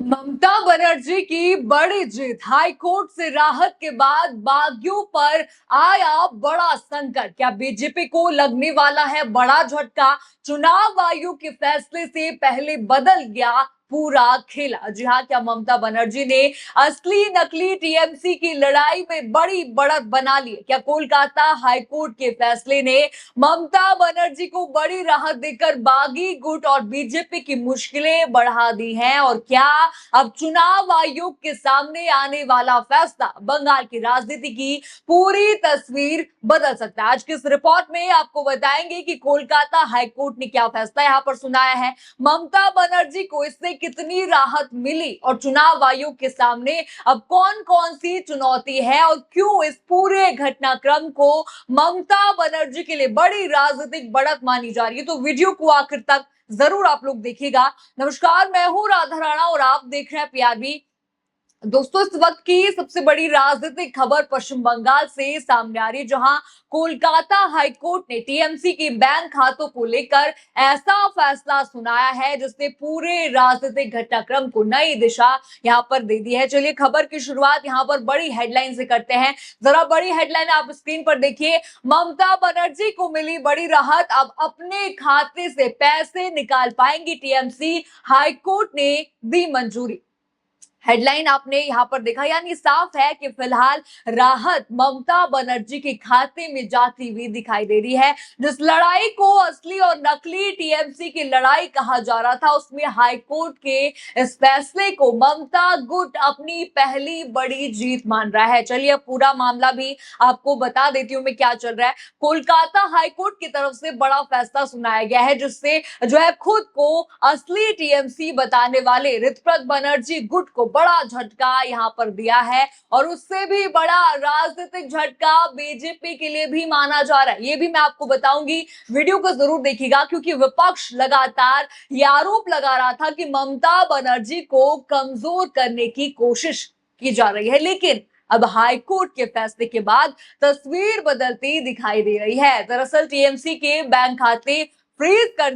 ममता बनर्जी की बड़ी जीत। हाईकोर्ट से राहत के बाद बागियों पर आया बड़ा संकट। क्या बीजेपी को लगने वाला है बड़ा झटका? चुनाव आयोग के फैसले से पहले बदल गया पूरा खेला। जी हाँ, क्या ममता बनर्जी ने असली नकली टीएमसी की लड़ाई में बड़ी बढ़त बना ली? क्या कोलकाता हाईकोर्ट के फैसले ने ममता बनर्जी को बड़ी राहत देकर बागी गुट और बीजेपी की मुश्किलें बढ़ा दी हैं? और क्या अब चुनाव आयोग के सामने आने वाला फैसला बंगाल की राजनीति की पूरी तस्वीर बदल सकता है? आज की इस रिपोर्ट में आपको बताएंगे कि कोलकाता हाईकोर्ट ने क्या फैसला यहां पर सुनाया है, ममता बनर्जी को इससे कितनी राहत मिली और चुनाव आयोग के सामने अब कौन कौन सी चुनौती है और क्यों इस पूरे घटनाक्रम को ममता बनर्जी के लिए बड़ी राजनीतिक बढ़त मानी जा रही है। तो वीडियो को आखिर तक जरूर आप लोग देखिएगा। नमस्कार, मैं हूं राधा राणा और आप देख रहे हैं पीआरबी। दोस्तों, इस वक्त की सबसे बड़ी राजनीतिक खबर पश्चिम बंगाल से सामने आ रही है, जहां कोलकाता हाईकोर्ट ने टीएमसी के बैंक खातों को लेकर ऐसा फैसला सुनाया है जिसने पूरे राजनीतिक घटनाक्रम को नई दिशा यहां पर दे दी है। चलिए खबर की शुरुआत यहां पर बड़ी हेडलाइन से करते हैं। जरा बड़ी हेडलाइन आप स्क्रीन पर देखिए। ममता बनर्जी को मिली बड़ी राहत, अब अपने खाते से पैसे निकाल पाएंगी टीएमसी, हाईकोर्ट ने दी मंजूरी। हेडलाइन आपने यहां पर देखा, यानी साफ है कि फिलहाल राहत ममता बनर्जी के खाते में जाती हुई दिखाई दे रही है। जिस लड़ाई को असली और नकली टीएमसी की लड़ाई कहा जा रहा था, उसमें हाईकोर्ट के इस फैसले को ममता गुट अपनी पहली बड़ी जीत मान रहा है। चलिए अब पूरा मामला भी आपको बता देती हूँ मैं क्या चल रहा है। कोलकाता हाईकोर्ट की तरफ से बड़ा फैसला सुनाया गया है, जिससे जो है खुद को असली टीएमसी बताने वाले ऋतप्रत बनर्जी गुट को बड़ा झटका यहां पर दिया है। और उससे भी बड़ा राजनीतिक झटका बीजेपी के लिए भी माना जा रहा है। ये भी मैं आपको बताऊंगी, वीडियो को जरूर देखिएगा, क्योंकि विपक्ष लगातार ये आरोप लगा रहा था कि ममता बनर्जी को कमजोर करने की कोशिश की जा रही है। लेकिन अब हाईकोर्ट के फैसले के बाद तस्वीर बदलती दिखाई दे रही है। दरअसल टीएमसी के बैंक खाते फ्रीज कर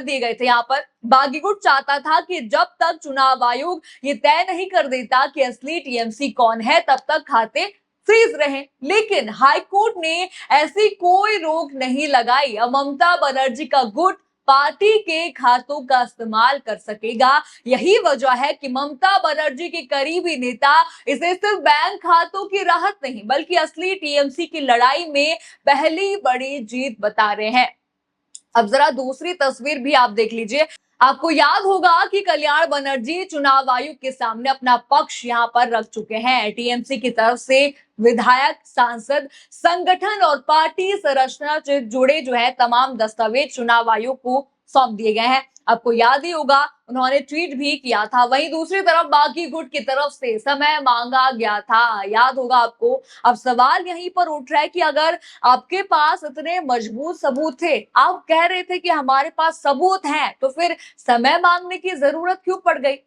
दिए गए थे। यहाँ पर बागी गुट चाहता था कि जब तक चुनाव आयोग ये तय नहीं कर देता कि असली टीएमसी कौन है, तब तक खाते फ्रीज रहे। लेकिन हाईकोर्ट ने ऐसी कोई रोक नहीं लगाई। अब ममता बनर्जी का गुट पार्टी के खातों का इस्तेमाल कर सकेगा। यही वजह है कि ममता बनर्जी के करीबी नेता इसे सिर्फ बैंक खातों की राहत नहीं, बल्कि असली टीएमसी की लड़ाई में पहली बड़ी जीत बता रहे हैं। अब जरा दूसरी तस्वीर भी आप देख लीजिए। आपको याद होगा कि कल्याण बनर्जी चुनाव आयोग के सामने अपना पक्ष यहां पर रख चुके हैं। टीएमसी की तरफ से विधायक, सांसद, संगठन और पार्टी संरचना से जुड़े जो है तमाम दस्तावेज चुनाव आयोग को सौंप दिए गए हैं। आपको याद ही होगा, उन्होंने ट्वीट भी किया था। वहीं दूसरी तरफ बागी गुट की तरफ से समय मांगा गया था, याद होगा आपको। अब सवाल यहीं पर उठ रहा है कि अगर आपके पास इतने मजबूत सबूत थे, आप कह रहे थे कि हमारे पास सबूत हैं, तो फिर समय मांगने की जरूरत क्यों पड़ गई?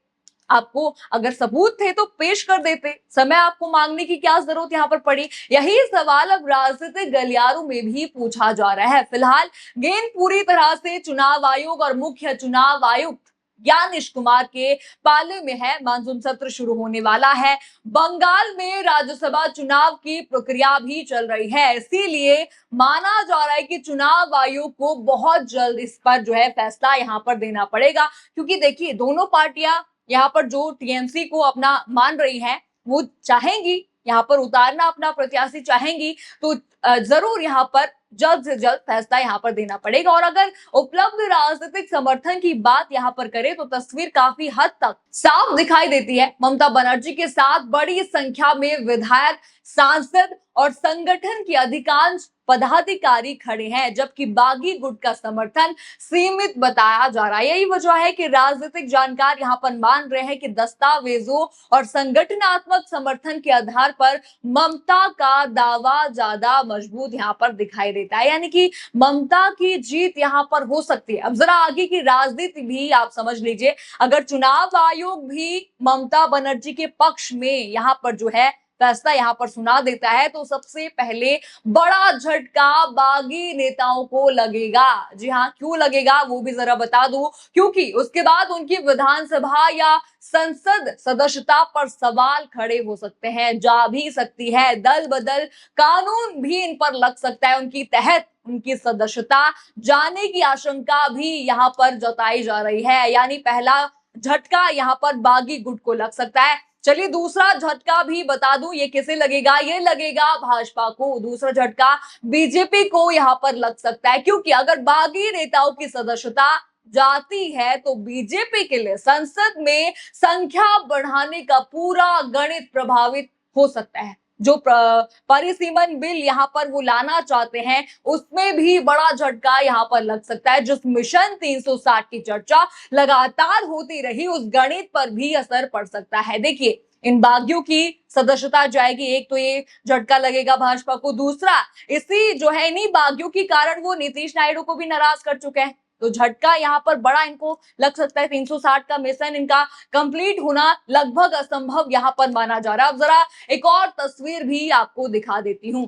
आपको अगर सबूत थे तो पेश कर देते, समय आपको मांगने की क्या जरूरत यहां पर पड़ी? यही सवाल अब राजनीतिक गलियारों में भी पूछा जा रहा है। फिलहाल गेंद पूरी तरह से चुनाव आयोग और मुख्य चुनाव आयुक्त ज्ञानेश कुमार के पाले में है। मानसून सत्र शुरू होने वाला है। बंगाल में राज्यसभा चुनाव की प्रक्रिया भी चल रही है, इसीलिए माना जा रहा है कि चुनाव आयोग को बहुत जल्द इस पर जो है फैसला यहां पर देना पड़ेगा। क्योंकि देखिए, दोनों पार्टियां यहाँ पर जो टीएमसी को अपना मान रही हैं, वो चाहेंगी यहाँ पर उतारना अपना प्रत्याशी चाहेंगी, तो जरूर यहाँ पर जल्द से जल्द फैसला यहाँ पर देना पड़ेगा। और अगर उपलब्ध राजनीतिक समर्थन की बात यहाँ पर करें तो तस्वीर काफी हद तक साफ दिखाई देती है। ममता बनर्जी के साथ बड़ी संख्या में विधायक, सांसद और संगठन के अधिकांश पदाधिकारी खड़े हैं, जबकि बागी गुट का समर्थन सीमित बताया जा रहा है। यही वजह है कि राजनीतिक जानकार यहाँ पर मान रहे हैं कि दस्तावेजों और संगठनात्मक समर्थन के आधार पर ममता का दावा ज्यादा मजबूत यहाँ पर दिखाई देता है, यानी कि ममता की जीत यहाँ पर हो सकती है। अब जरा आगे की राजनीति भी आप समझ लीजिए। अगर चुनाव आयोग भी ममता बनर्जी के पक्ष में यहाँ पर जो है फैसला यहाँ पर सुना देता है तो सबसे पहले बड़ा झटका बागी नेताओं को लगेगा। जी हाँ, क्यों लगेगा वो भी जरा बता दूं, क्योंकि उसके बाद उनकी विधानसभा या संसद सदस्यता पर सवाल खड़े हो सकते हैं, जा भी सकती है, दल बदल कानून भी इन पर लग सकता है, उनकी तहत उनकी सदस्यता जाने की आशंका भी यहाँ पर जताई जा रही है। यानी पहला झटका यहाँ पर बागी गुट को लग सकता है। चलिए दूसरा झटका भी बता दूं, ये किसे लगेगा, ये लगेगा भाजपा को। दूसरा झटका बीजेपी को यहाँ पर लग सकता है, क्योंकि अगर बागी नेताओं की सदस्यता जाती है तो बीजेपी के लिए संसद में संख्या बढ़ाने का पूरा गणित प्रभावित हो सकता है। जो परिसीमन बिल यहाँ पर वो लाना चाहते हैं उसमें भी बड़ा झटका यहाँ पर लग सकता है। जिस मिशन 360 की चर्चा लगातार होती रही उस गणित पर भी असर पड़ सकता है। देखिए इन बागियों की सदस्यता जाएगी, एक तो ये झटका लगेगा भाजपा को, दूसरा इसी जो है इन्हीं बागियों के कारण वो नीतीश नायडू को भी नाराज कर चुके हैं, तो झटका यहाँ पर बड़ा इनको लग सकता है। 360 का मिशन इनका कंप्लीट होना लगभग असंभव यहाँ पर माना जा रहा है। अब जरा एक और तस्वीर भी आपको दिखा देती हूँ।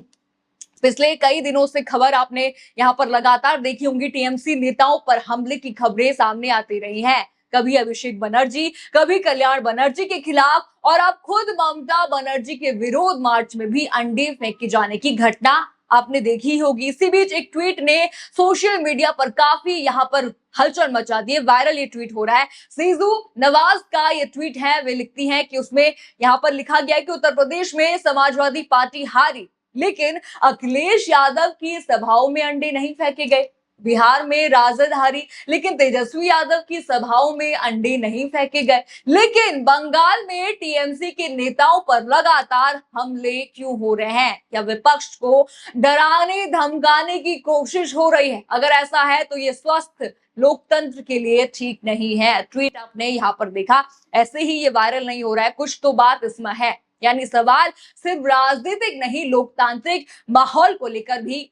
पिछले कई दिनों से खबर आपने यहाँ पर लगातार देखी होंगी, टीएमसी नेताओं पर हमले की खबरें सामने आती रही हैं। कभी अभिषेक बनर्जी, कभी कल्याण बनर्जी के खिलाफ, और अब खुद ममता बनर्जी के विरोध मार्च में भी अंडे फेंके जाने की घटना आपने देखी होगी। इसी बीच एक ट्वीट ने सोशल मीडिया पर काफी यहाँ पर हलचल मचा दी है, वायरल ये ट्वीट हो रहा है। सीजू नवाज का ये ट्वीट है, वे लिखती हैं कि उसमें यहाँ पर लिखा गया है कि उत्तर प्रदेश में समाजवादी पार्टी हारी, लेकिन अखिलेश यादव की सभाओं में अंडे नहीं फेंके गए। बिहार में राजद हारी, लेकिन तेजस्वी यादव की सभाओं में अंडे नहीं फेंके गए। लेकिन बंगाल में टीएमसी के नेताओं पर लगातार हमले क्यों हो रहे हैं? क्या विपक्ष को डराने धमकाने की कोशिश हो रही है? अगर ऐसा है तो ये स्वस्थ लोकतंत्र के लिए ठीक नहीं है। ट्वीट आपने यहाँ पर देखा, ऐसे ही ये वायरल नहीं हो रहा है, कुछ तो बात इसमें है। यानी सवाल सिर्फ राजनीतिक नहीं, लोकतांत्रिक माहौल को लेकर भी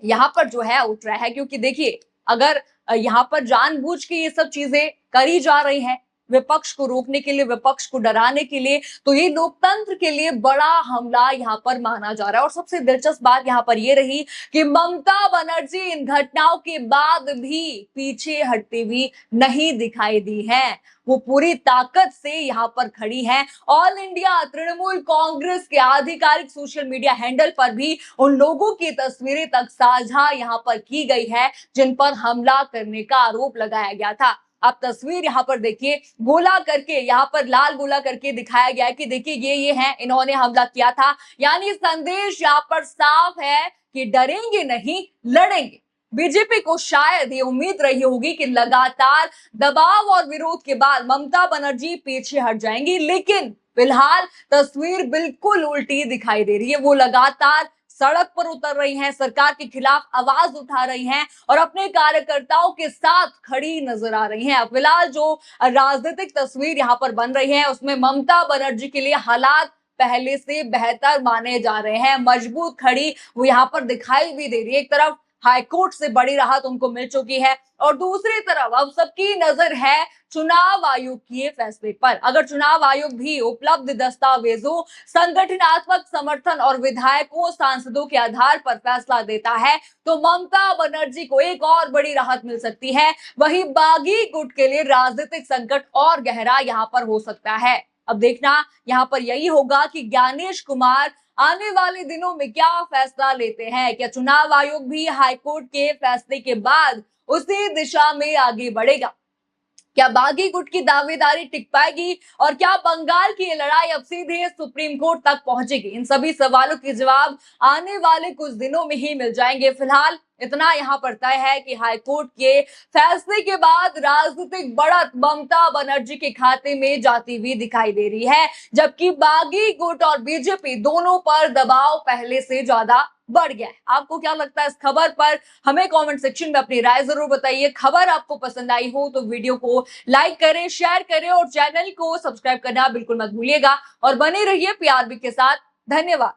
यहाँ पर जो है उठ रहा है। क्योंकि देखिए अगर यहाँ पर जानबूझ के ये सब चीजें करी जा रही हैं विपक्ष को रोकने के लिए, विपक्ष को डराने के लिए, तो ये लोकतंत्र के लिए बड़ा हमला यहाँ पर माना जा रहा है। और सबसे दिलचस्प बात यहाँ पर ये रही कि ममता बनर्जी इन घटनाओं के बाद भी पीछे हटती हुई नहीं दिखाई दी है, वो पूरी ताकत से यहाँ पर खड़ी है। ऑल इंडिया तृणमूल कांग्रेस के आधिकारिक सोशल मीडिया हैंडल पर भी उन लोगों की तस्वीरें तक साझा यहाँ पर की गई है जिन पर हमला करने का आरोप लगाया गया था। आप तस्वीर यहाँ पर देखिए, गोला करके यहाँ पर लाल गोला करके दिखाया गया है कि देखिए ये हैं, इन्होंने हमला किया था। यानी संदेश यहाँ पर साफ है कि डरेंगे नहीं, लड़ेंगे। बीजेपी को शायद ये उम्मीद रही होगी कि लगातार दबाव और विरोध के बाद ममता बनर्जी पीछे हट जाएंगी, लेकिन फिलहाल तस्वीर बिल्कुल उल्टी दिखाई दे रही है। वो लगातार सड़क पर उतर रही हैं, सरकार के खिलाफ आवाज उठा रही हैं और अपने कार्यकर्ताओं के साथ खड़ी नजर आ रही हैं। फिलहाल जो राजनीतिक तस्वीर यहाँ पर बन रही है उसमें ममता बनर्जी के लिए हालात पहले से बेहतर माने जा रहे हैं, मजबूत खड़ी वो यहाँ पर दिखाई भी दे रही है। एक तरफ हाईकोर्ट से बड़ी राहत उनको मिल चुकी है और दूसरी तरफ अब सबकी नजर है चुनाव आयोग के फैसले पर। अगर चुनाव आयोग भी उपलब्ध दस्तावेजों, संगठनात्मक समर्थन और विधायकों सांसदों के आधार पर फैसला देता है तो ममता बनर्जी को एक और बड़ी राहत मिल सकती है। वहीं बागी गुट के लिए राजनीतिक संकट और गहरा यहाँ पर हो सकता है। अब देखना यहाँ पर यही होगा कि ज्ञानेश कुमार आने वाले दिनों में क्या फैसला लेते हैं। क्या चुनाव आयोग भी हाईकोर्ट के फैसले के बाद उसी दिशा में आगे बढ़ेगा? क्या बागी गुट की दावेदारी टिक पाएगी और क्या बंगाल की लड़ाई अब सीधे सुप्रीम कोर्ट तक पहुंचेगी? इन सभी सवालों के जवाब आने वाले कुछ दिनों में ही मिल जाएंगे। फिलहाल इतना यहाँ पर तय है कि हाईकोर्ट के फैसले के बाद राजनीतिक बढ़त ममता बनर्जी के खाते में जाती हुई दिखाई दे रही है, जबकि बागी गुट और बीजेपी दोनों पर दबाव पहले से ज्यादा बढ़ गया है। आपको क्या लगता है इस खबर पर? हमें कमेंट सेक्शन में अपनी राय जरूर बताइए। खबर आपको पसंद आई हो तो वीडियो को लाइक करें, शेयर करें और चैनल को सब्सक्राइब करना बिल्कुल मत भूलिएगा और बने रहिए पीआरबी के साथ। धन्यवाद।